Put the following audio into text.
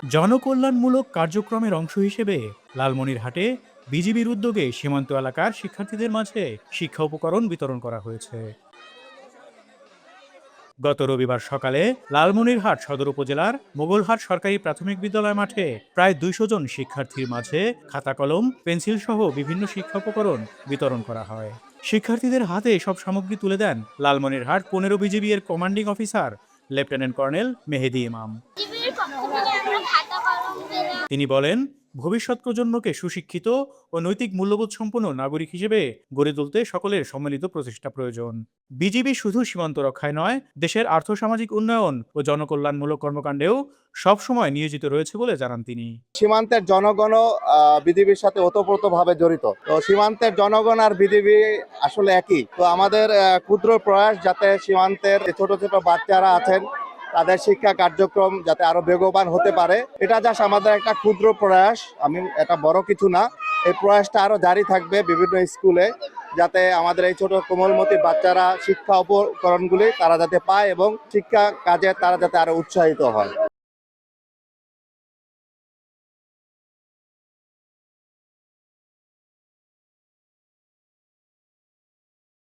জনকল্যাণমূলক কার্যক্রমের অংশ হিসেবে লালমনিরহাটে বিজিবির উদ্যোগে সীমান্ত এলাকার শিক্ষার্থীদের মাঝে শিক্ষা উপকরণ বিতরণ করা হয়েছে। গত রবিবার সকালে লালমনিরহাট সদর উপজেলার মোগলহাট সরকারি প্রাথমিক বিদ্যালয় মাঠে প্রায় ২০০ জন শিক্ষার্থীর মাঝে খাতা কলম পেন্সিল সহ বিভিন্ন শিক্ষা উপকরণ বিতরণ করা হয়। শিক্ষার্থীদের হাতে এসব সামগ্রী তুলে দেন লালমনিরহাট ১৫ বিজিবি এর কমান্ডিং অফিসার লেফটেন্যান্ট কর্নেল মেহেদী ইমাম। তিনি বলেন, ভবিষ্যৎ প্রজন্মকে সুশিক্ষিত ও নৈতিক মূল্যবোধ সম্পন্ন নাগরিক হিসেবে গড়ে তুলতে সকলের সম্মিলিত প্রচেষ্টা প্রয়োজন। বিজিবি শুধু সীমান্ত রক্ষায় নয়, দেশের আর্থসামাজিক উন্নয়ন ও জনকল্যাণমূলক কর্মকাণ্ডেও সবসময় নিয়োজিত রয়েছে বলে জানান তিনি। সীমান্তের জনগণও বিজিবির সাথে ওতপ্রোতভাবে জড়িত। তো সীমান্তের জনগণ আর বিজিবি আসলে একই। তো আমাদের ক্ষুদ্র প্রয়াস যাতে সীমান্তের ছোট ছোট বাচ্চারা আছেন তাদের শিক্ষা কার্যক্রম যাতে আরো বেগবান হতে পারে, এটা জাস্ট আমাদের একটা ক্ষুদ্র প্রয়াস। এটা বড় কিছু না। এই প্রয়াসটা আরো জারি থাকবে বিভিন্ন স্কুলে, যাতে আমাদের এই ছোট কোমলমতি বাচ্চারা শিক্ষা উপকরণগুলি তারা যাতে পায় এবং শিক্ষা কাজে তারা যাতে আরো উৎসাহিত হয়।